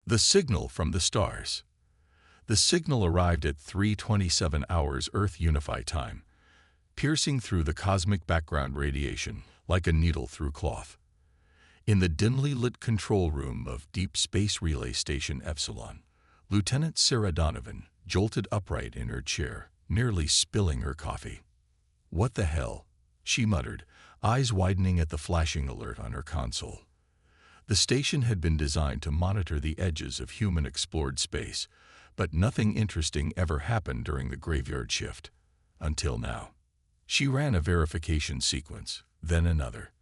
The signal from the stars. The signal arrived at 3:27 hours Earth Unify time, piercing through the cosmic background radiation like a needle through cloth. In the dimly lit control room of Deep Space Relay Station Epsilon, Lieutenant Sarah Donovan jolted upright in her chair, nearly spilling her coffee. "What the hell?" she muttered, eyes widening at the flashing alert on her console. The station had been designed to monitor the edges of human-explored space, but nothing interesting ever happened during the graveyard shift. Until now. She ran a verification sequence, then another.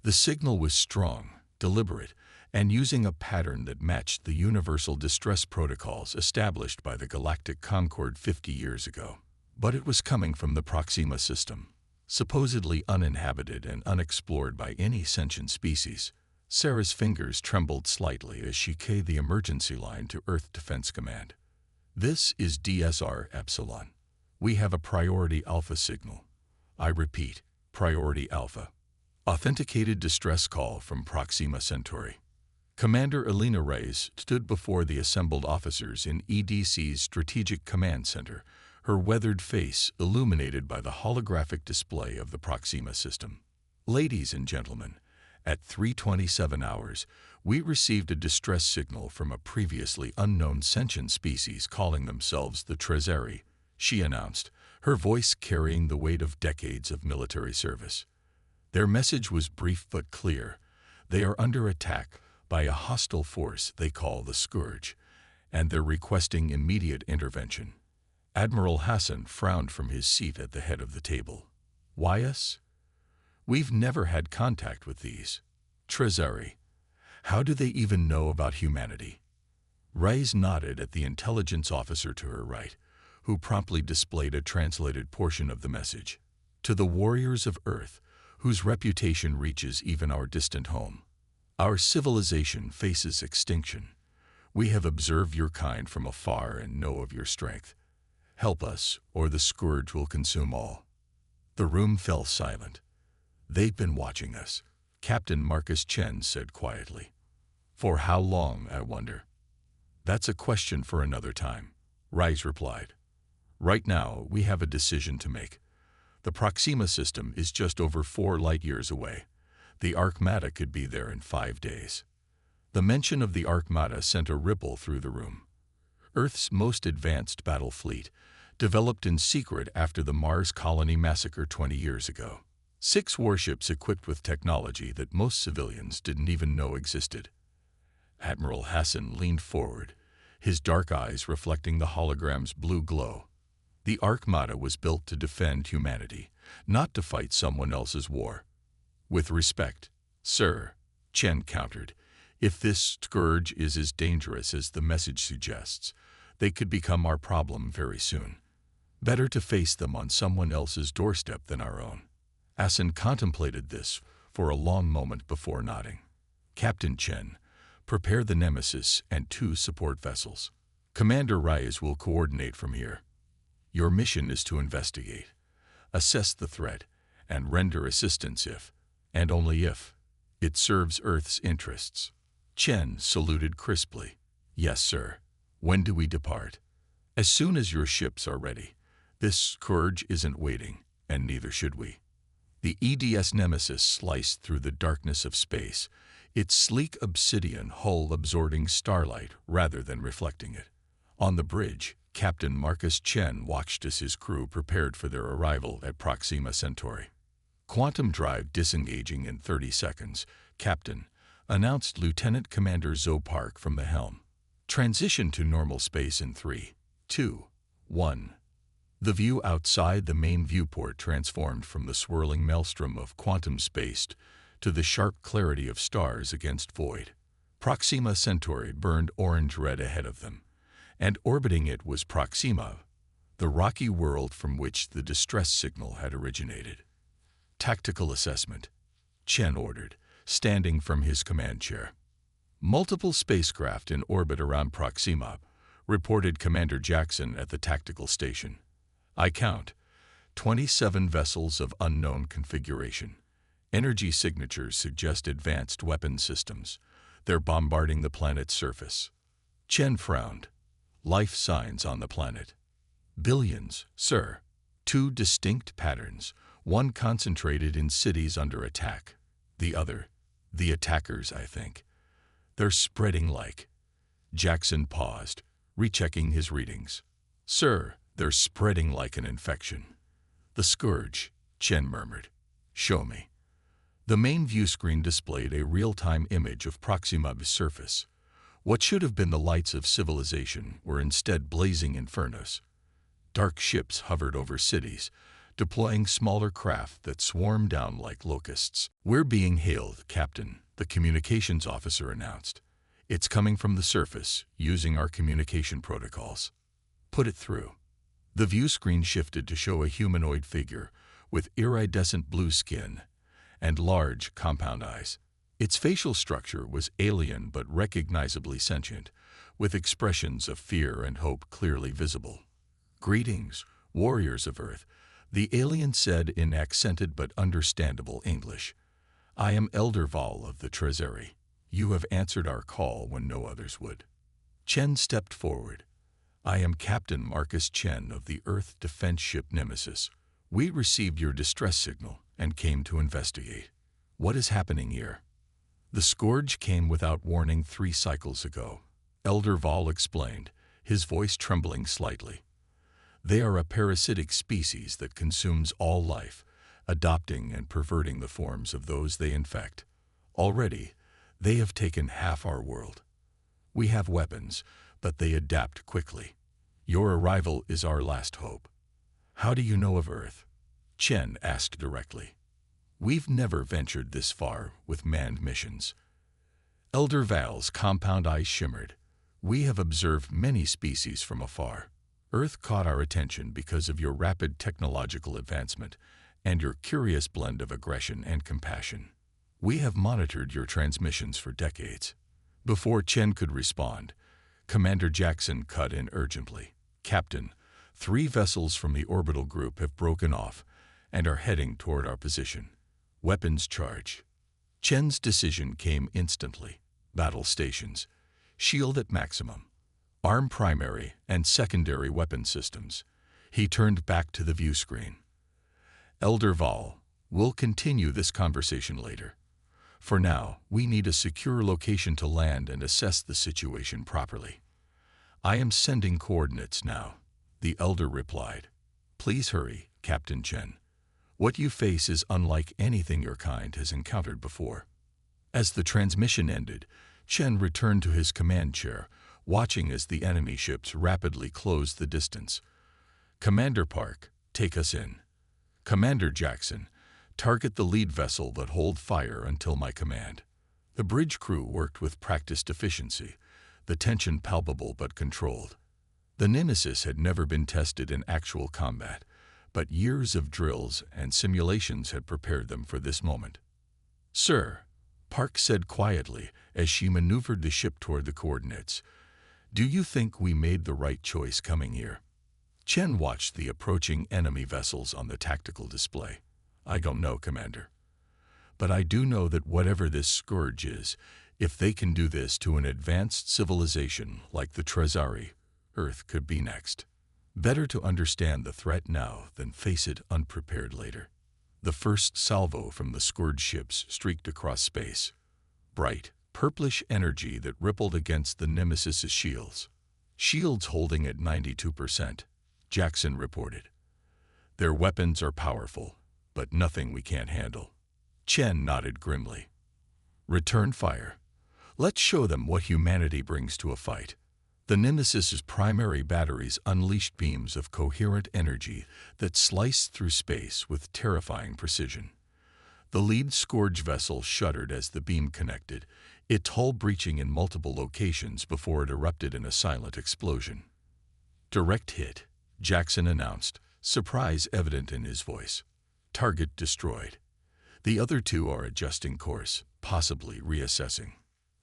The signal was strong, deliberate, and using a pattern that matched the universal distress protocols established by the Galactic Concord 50 years ago. But it was coming from the Proxima system, supposedly uninhabited and unexplored by any sentient species. Sarah's fingers trembled slightly as she keyed the emergency line to Earth Defense Command. "This is DSR Epsilon. We have a priority alpha signal. I repeat, priority alpha. Authenticated distress call from Proxima Centauri." Commander Elena Reyes stood before the assembled officers in EDC's Strategic Command Center, her weathered face illuminated by the holographic display of the Proxima system. "Ladies and gentlemen, at 3:27 hours, we received a distress signal from a previously unknown sentient species calling themselves the Trezeri," she announced, her voice carrying the weight of decades of military service. Their message was brief but clear. They are under attack by a hostile force they call the Scourge, and they're requesting immediate intervention. Admiral Hassan frowned from his seat at the head of the table. "Why us? We've never had contact with these Trezeri. How do they even know about humanity?" Reyes nodded at the intelligence officer to her right, who promptly displayed a translated portion of the message. "To the warriors of Earth, whose reputation reaches even our distant home. Our civilization faces extinction. We have observed your kind from afar and know of your strength. Help us, or the Scourge will consume all." The room fell silent. "They've been watching us," Captain Marcus Chen said quietly. "For how long, I wonder?" "That's a question for another time," Reyes replied. "Right now, we have a decision to make. The Proxima system is just over 4 light-years away. The Armada could be there in 5 days." The mention of the Armada sent a ripple through the room. Earth's most advanced battle fleet, developed in secret after the Mars colony massacre 20 years ago. 6 warships equipped with technology that most civilians didn't even know existed. Admiral Hassan leaned forward, his dark eyes reflecting the hologram's blue glow. The Armada was built to defend humanity, not to fight someone else's war. "With respect, sir," Chen countered, "if this Scourge is as dangerous as the message suggests, they could become our problem very soon. Better to face them on someone else's doorstep than our own." Hassan contemplated this for a long moment before nodding. "Captain Chen, prepare the Nemesis and 2 support vessels. Commander Reyes will coordinate from here. Your mission is to investigate, assess the threat, and render assistance if, and only if, it serves Earth's interests." Chen saluted crisply. "Yes, sir. When do we depart?" "As soon as your ships are ready. This Scourge isn't waiting, and neither should we." The EDS Nemesis sliced through the darkness of space, its sleek obsidian hull absorbing starlight rather than reflecting it. On the bridge, Captain Marcus Chen watched as his crew prepared for their arrival at Proxima Centauri. "Quantum drive disengaging in 30 seconds, Captain," announced Lieutenant Commander Zoe Park from the helm. "Transition to normal space in 3, 2, 1. The view outside the main viewport transformed from the swirling maelstrom of quantum space to the sharp clarity of stars against void. Proxima Centauri burned orange-red ahead of them, and orbiting it was Proxima, the rocky world from which the distress signal had originated. "Tactical assessment," Chen ordered, standing from his command chair. "Multiple spacecraft in orbit around Proxima," reported Commander Jackson at the tactical station. "I count 27 vessels of unknown configuration. Energy signatures suggest advanced weapon systems. They're bombarding the planet's surface." Chen frowned. Life signs on the planet. Billions, sir. Two distinct patterns, one concentrated in cities under attack. The other, the attackers, I think. They're spreading like. Jackson paused, rechecking his readings. Sir, they're spreading like an infection. The scourge, Chen murmured. Show me. The main view screen displayed a real-time image of Proxima's surface. What should have been the lights of civilization were instead blazing infernos. Dark ships hovered over cities, deploying smaller craft that swarmed down like locusts. We're being hailed, Captain, the communications officer announced. It's coming from the surface, using our communication protocols. Put it through. The view screen shifted to show a humanoid figure with iridescent blue skin and large, compound eyes. Its facial structure was alien but recognizably sentient, with expressions of fear and hope clearly visible. Greetings, warriors of Earth, the alien said in accented but understandable English. I am Elder Val of the Treasury. You have answered our call when no others would. Chen stepped forward. I am Captain Marcus Chen of the Earth defense ship Nemesis. We received your distress signal and came to investigate. What is happening here? The scourge came without warning 3 cycles ago, Elder Val explained, his voice trembling slightly. They are a parasitic species that consumes all life, adopting and perverting the forms of those they infect. Already, they have taken half our world. We have weapons, but they adapt quickly. Your arrival is our last hope. How do you know of Earth? Chen asked directly. We've never ventured this far with manned missions. Elder Val's compound eyes shimmered. We have observed many species from afar. Earth caught our attention because of your rapid technological advancement and your curious blend of aggression and compassion. We have monitored your transmissions for decades. Before Chen could respond, Commander Jackson cut in urgently. Captain, 3 vessels from the orbital group have broken off and are heading toward our position. Weapons charge. Chen's decision came instantly. Battle stations. Shield at maximum. Arm primary and secondary weapon systems. He turned back to the view screen. Elder Val, we'll continue this conversation later. For now, we need a secure location to land and assess the situation properly. I am sending coordinates now, the Elder replied. Please hurry, Captain Chen. What you face is unlike anything your kind has encountered before. As the transmission ended, Chen returned to his command chair, watching as the enemy ships rapidly closed the distance. Commander Park, take us in. Commander Jackson, target the lead vessel that hold fire until my command. The bridge crew worked with practiced efficiency, the tension palpable but controlled. The Nemesis had never been tested in actual combat, but years of drills and simulations had prepared them for this moment. Sir, Park said quietly as she maneuvered the ship toward the coordinates, do you think we made the right choice coming here? Chen watched the approaching enemy vessels on the tactical display. I don't know, Commander. But I do know that whatever this scourge is, if they can do this to an advanced civilization like the Treasury, Earth could be next. Better to understand the threat now than face it unprepared later. The first salvo from the scourge ships streaked across space. Bright, purplish energy that rippled against the Nemesis's shields. Shields holding at 92%, Jackson reported. Their weapons are powerful, but nothing we can't handle. Chen nodded grimly. Return fire. Let's show them what humanity brings to a fight. The Nemesis's primary batteries unleashed beams of coherent energy that sliced through space with terrifying precision. The lead scourge vessel shuddered as the beam connected, its hull breaching in multiple locations before it erupted in a silent explosion. Direct hit, Jackson announced, surprise evident in his voice. Target destroyed. The other 2 are adjusting course, possibly reassessing.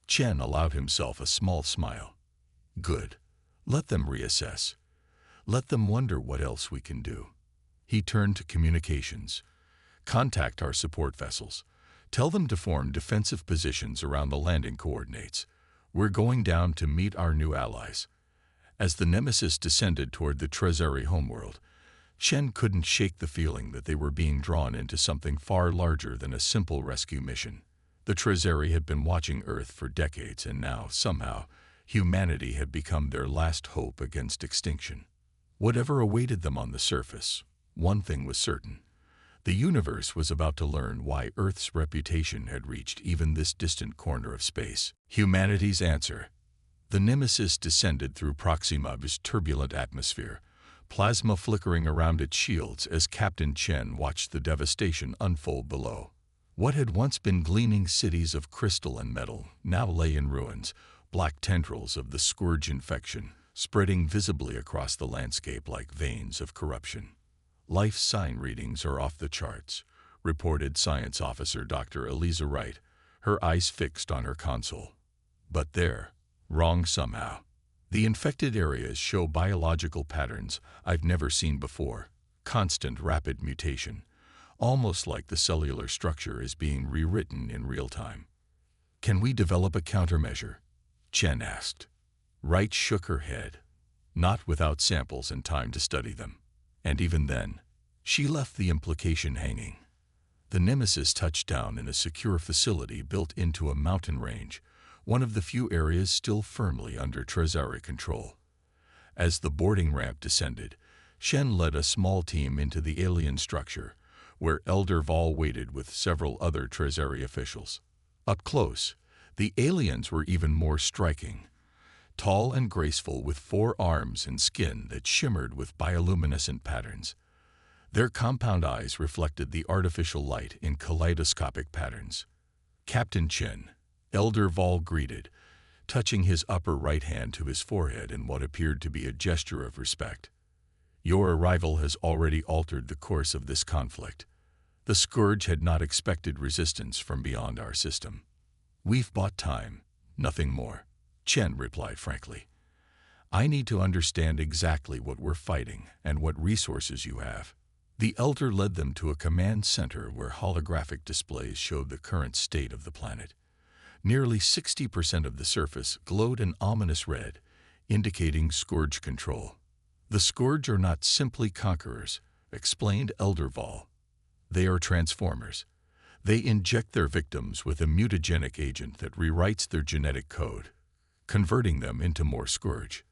Chen allowed himself a small smile. Good. Let them reassess. Let them wonder what else we can do. He turned to communications. Contact our support vessels. Tell them to form defensive positions around the landing coordinates. We're going down to meet our new allies. As the Nemesis descended toward the Trezeri homeworld, Chen couldn't shake the feeling that they were being drawn into something far larger than a simple rescue mission. The Trezeri had been watching Earth for decades, and now, somehow, humanity had become their last hope against extinction. Whatever awaited them on the surface, one thing was certain. The universe was about to learn why Earth's reputation had reached even this distant corner of space. Humanity's answer. The Nemesis descended through Proxima's turbulent atmosphere, plasma flickering around its shields as Captain Chen watched the devastation unfold below. What had once been gleaming cities of crystal and metal now lay in ruins, black tendrils of the scourge infection spreading visibly across the landscape like veins of corruption. Life sign readings are off the charts, reported Science Officer Dr. Eliza Wright, her eyes fixed on her console. But they're wrong somehow. The infected areas show biological patterns I've never seen before, constant rapid mutation, almost like the cellular structure is being rewritten in real time. Can we develop a countermeasure? Chen asked. Wright shook her head. Not without samples and time to study them. And even then, she left the implication hanging. The Nemesis touched down in a secure facility built into a mountain range, one of the few areas still firmly under Trezeri control. As the boarding ramp descended, Shen led a small team into the alien structure, where Elder Vol waited with several other Trezeri officials. Up close, the aliens were even more striking. Tall and graceful with 4 arms and skin that shimmered with bioluminescent patterns. Their compound eyes reflected the artificial light in kaleidoscopic patterns. Captain Chen, Elder Vol greeted, touching his upper right hand to his forehead in what appeared to be a gesture of respect. Your arrival has already altered the course of this conflict. The Scourge had not expected resistance from beyond our system. We've bought time, nothing more, Chen replied frankly. I need to understand exactly what we're fighting and what resources you have. The Elder led them to a command center where holographic displays showed the current state of the planet. Nearly 60% of the surface glowed an ominous red, indicating Scourge control. The Scourge are not simply conquerors, explained Elder Vol. They are transformers. They inject their victims with a mutagenic agent that rewrites their genetic code, converting them into more Scourge.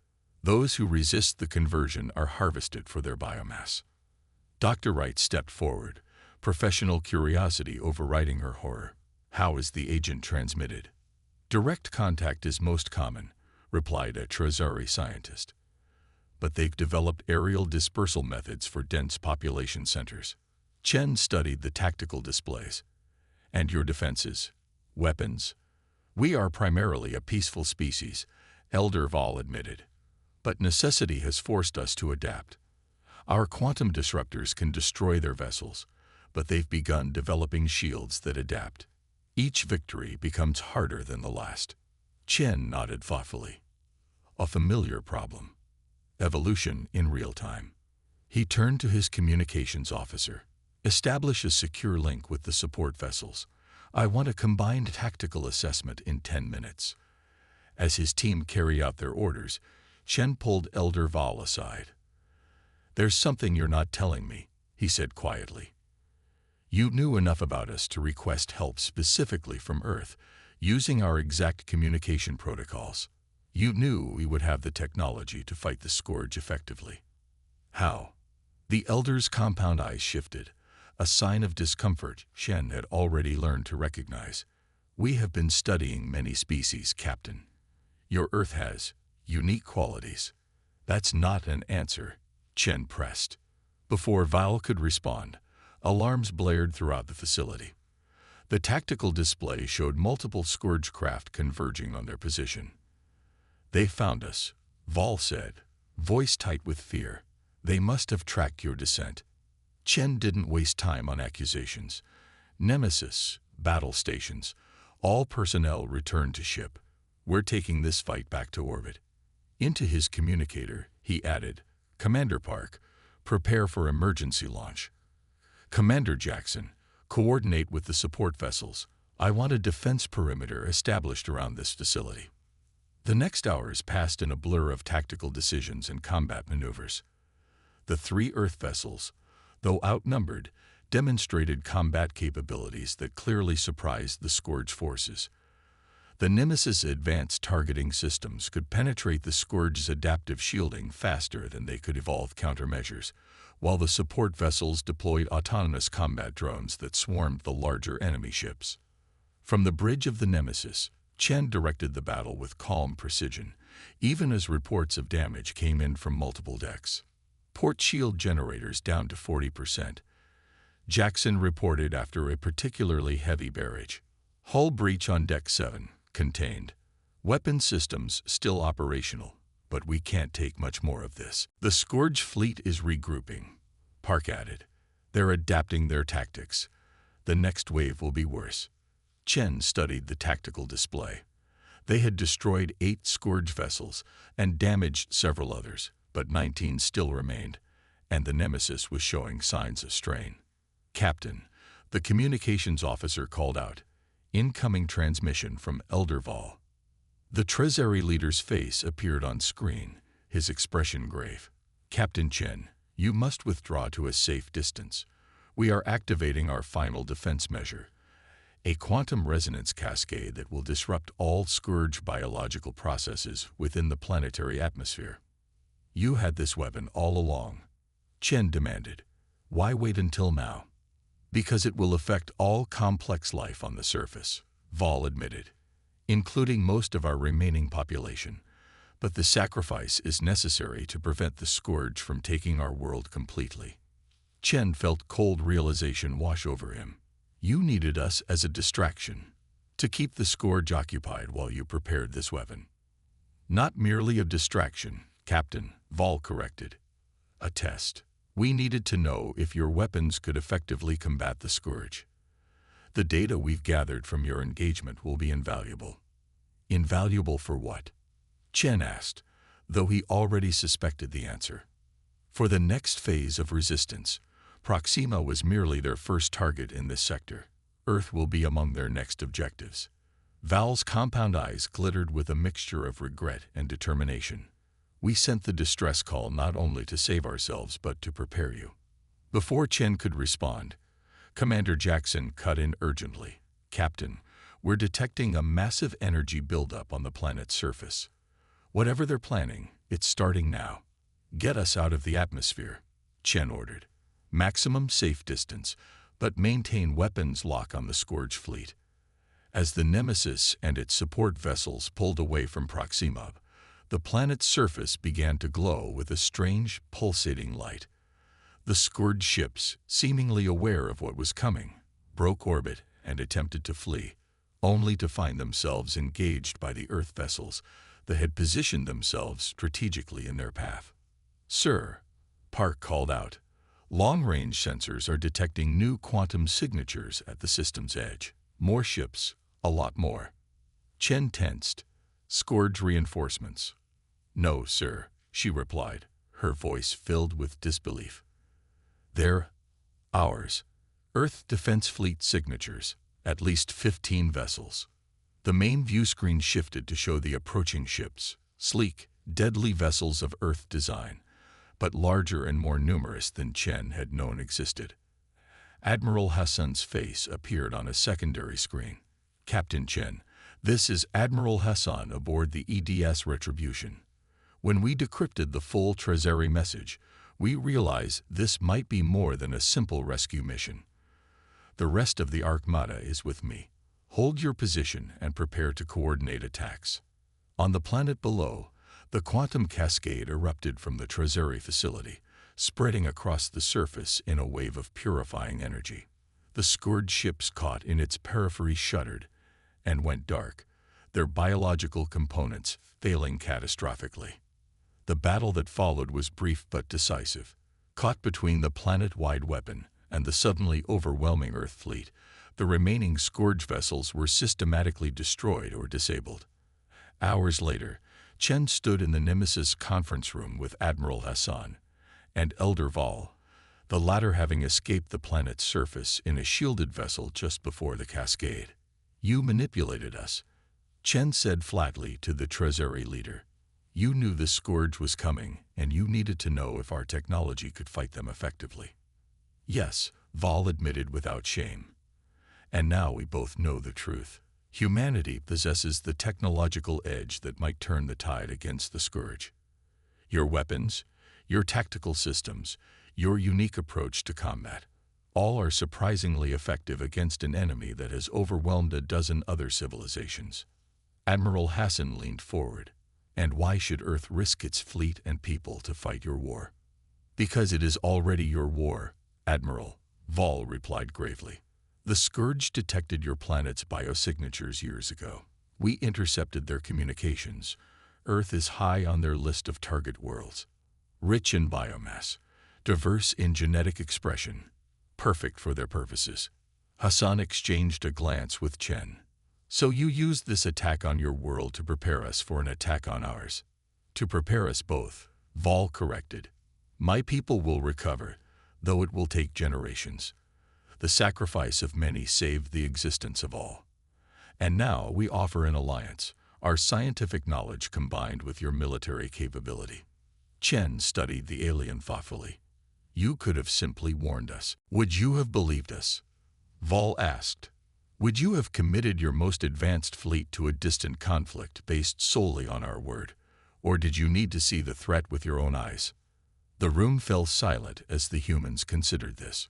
Those who resist the conversion are harvested for their biomass. Dr. Wright stepped forward, professional curiosity overriding her horror. How is the agent transmitted? Direct contact is most common, replied a Trezeri scientist. But they've developed aerial dispersal methods for dense population centers. Chen studied the tactical displays. And your defenses? Weapons? We are primarily a peaceful species, Elder Vol admitted. But necessity has forced us to adapt. Our quantum disruptors can destroy their vessels, but they've begun developing shields that adapt. Each victory becomes harder than the last. Chen nodded thoughtfully. A familiar problem. Evolution in real time. He turned to his communications officer. Establish a secure link with the support vessels. I want a combined tactical assessment in 10 minutes. As his team carried out their orders, Chen pulled Elder Vol aside. There's something you're not telling me, he said quietly. You knew enough about us to request help specifically from Earth, using our exact communication protocols. You knew we would have the technology to fight the Scourge effectively. How? The Elder's compound eyes shifted, a sign of discomfort Shen had already learned to recognize. We have been studying many species, Captain. Your Earth has unique qualities. That's not an answer, Chen pressed. Before Val could respond, alarms blared throughout the facility. The tactical display showed multiple Scourge craft converging on their position. They found us, Val said, voice tight with fear. They must have tracked your descent. Chen didn't waste time on accusations. Nemesis, battle stations, all personnel returned to ship. We're taking this fight back to orbit. Into his communicator, he added, Commander Park, prepare for emergency launch. Commander Jackson, coordinate with the support vessels. I want a defense perimeter established around this facility. The next hours passed in a blur of tactical decisions and combat maneuvers. The three Earth vessels, though outnumbered, demonstrated combat capabilities that clearly surprised the Scourge forces. The Nemesis' advanced targeting systems could penetrate the Scourge's adaptive shielding faster than they could evolve countermeasures, while the support vessels deployed autonomous combat drones that swarmed the larger enemy ships. From the bridge of the Nemesis, Chen directed the battle with calm precision, even as reports of damage came in from multiple decks. Port shield generators down to 40%. Jackson reported after a particularly heavy barrage. Hull breach on Deck 7, contained. Weapon systems still operational, but we can't take much more of this. The Scourge fleet is regrouping, Park added. They're adapting their tactics. The next wave will be worse. Chen studied the tactical display. They had destroyed 8 Scourge vessels and damaged several others, but 19 still remained, and the Nemesis was showing signs of strain. Captain, the communications officer called out. Incoming transmission from Elderval. The Treasury leader's face appeared on screen, his expression grave. Captain Chen, you must withdraw to a safe distance. We are activating our final defense measure, a quantum resonance cascade that will disrupt all Scourge biological processes within the planetary atmosphere. You had this weapon all along, Chen demanded. Why wait until now? Because it will affect all complex life on the surface, Vol admitted, including most of our remaining population. But the sacrifice is necessary to prevent the Scourge from taking our world completely. Chen felt cold realization wash over him. You needed us as a distraction, to keep the Scourge occupied while you prepared this weapon. Not merely a distraction, Captain, Vol corrected. A test. We needed to know if your weapons could effectively combat the Scourge. The data we've gathered from your engagement will be invaluable. Invaluable for what? Chen asked, though he already suspected the answer. For the next phase of resistance, Proxima was merely their first target in this sector. Earth will be among their next objectives. Val's compound eyes glittered with a mixture of regret and determination. We sent the distress call not only to save ourselves but to prepare you. Before Chen could respond, Commander Jackson cut in urgently. Captain, we're detecting a massive energy buildup on the planet's surface. Whatever they're planning, it's starting now. Get us out of the atmosphere, Chen ordered. Maximum safe distance, but maintain weapons lock on the Scourge fleet. As the Nemesis and its support vessels pulled away from Proxima, the planet's surface began to glow with a strange, pulsating light. The Scourge ships, seemingly aware of what was coming, broke orbit and attempted to flee, only to find themselves engaged by the Earth vessels that had positioned themselves strategically in their path. Sir, Park called out, long-range sensors are detecting new quantum signatures at the system's edge. More ships, a lot more. Chen tensed. Scourge reinforcements. No, sir, she replied, her voice filled with disbelief. They're ours. Earth Defense Fleet signatures, at least 15 vessels. The main view screen shifted to show the approaching ships, sleek, deadly vessels of Earth design, but larger and more numerous than Chen had known existed. Admiral Hassan's face appeared on a secondary screen. Captain Chen, this is Admiral Hassan aboard the EDS Retribution. When we decrypted the full Treasury message, we realized this might be more than a simple rescue mission. The rest of the Armada is with me. Hold your position and prepare to coordinate attacks. On the planet below, the quantum cascade erupted from the Treasury facility, spreading across the surface in a wave of purifying energy. The Scourge ships caught in its periphery shuddered and went dark, their biological components failing catastrophically. The battle that followed was brief but decisive. Caught between the planet-wide weapon and the suddenly overwhelming Earth fleet, the remaining Scourge vessels were systematically destroyed or disabled. Hours later, Chen stood in the Nemesis conference room with Admiral Hassan and Elder Vol, the latter having escaped the planet's surface in a shielded vessel just before the cascade. You manipulated us, Chen said flatly to the Treasury leader. You knew the scourge was coming, and you needed to know if our technology could fight them effectively. Yes, Val admitted without shame. And now we both know the truth. Humanity possesses the technological edge that might turn the tide against the scourge. Your weapons, your tactical systems, your unique approach to combat, all are surprisingly effective against an enemy that has overwhelmed a dozen other civilizations. Admiral Hassan leaned forward. And why should Earth risk its fleet and people to fight your war? Because it is already your war, Admiral, Val replied gravely. The scourge detected your planet's biosignatures years ago. We intercepted their communications. Earth is high on their list of target worlds. Rich in biomass, diverse in genetic expression, perfect for their purposes. Hassan exchanged a glance with Chen. So you used this attack on your world to prepare us for an attack on ours. To prepare us both, Val corrected. My people will recover, though it will take generations. The sacrifice of many saved the existence of all. And now we offer an alliance, our scientific knowledge combined with your military capability. Chen studied the alien thoughtfully. You could have simply warned us. Would you have believed us? Val asked. Would you have committed your most advanced fleet to a distant conflict based solely on our word? Or did you need to see the threat with your own eyes? The room fell silent as the humans considered this.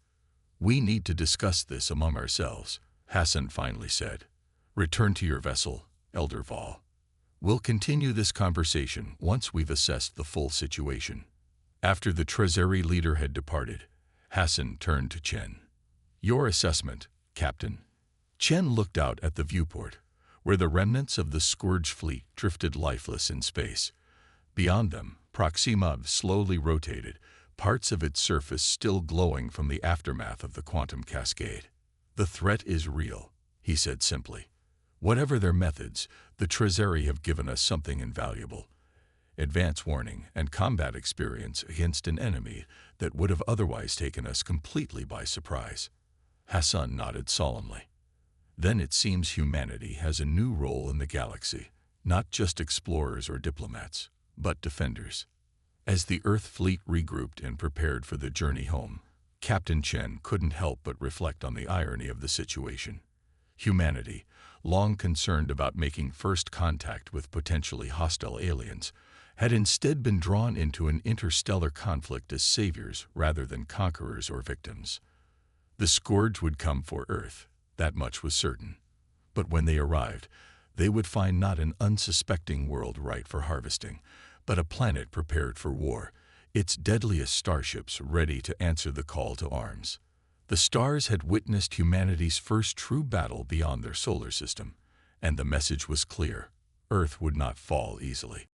We need to discuss this among ourselves, Hassan finally said. Return to your vessel, Elder Val. We'll continue this conversation once we've assessed the full situation. After the Treasury leader had departed, Hassan turned to Chen. Your assessment, Captain. Chen looked out at the viewport, where the remnants of the Scourge fleet drifted lifeless in space. Beyond them, Proxima slowly rotated, parts of its surface still glowing from the aftermath of the quantum cascade. The threat is real, he said simply. Whatever their methods, the Treasury have given us something invaluable. Advance warning and combat experience against an enemy that would have otherwise taken us completely by surprise. Hassan nodded solemnly. Then it seems humanity has a new role in the galaxy, not just explorers or diplomats, but defenders. As the Earth fleet regrouped and prepared for the journey home, Captain Chen couldn't help but reflect on the irony of the situation. Humanity, long concerned about making first contact with potentially hostile aliens, had instead been drawn into an interstellar conflict as saviors rather than conquerors or victims. The scourge would come for Earth, that much was certain. But when they arrived, they would find not an unsuspecting world ripe for harvesting, but a planet prepared for war, its deadliest starships ready to answer the call to arms. The stars had witnessed humanity's first true battle beyond their solar system, and the message was clear: Earth would not fall easily.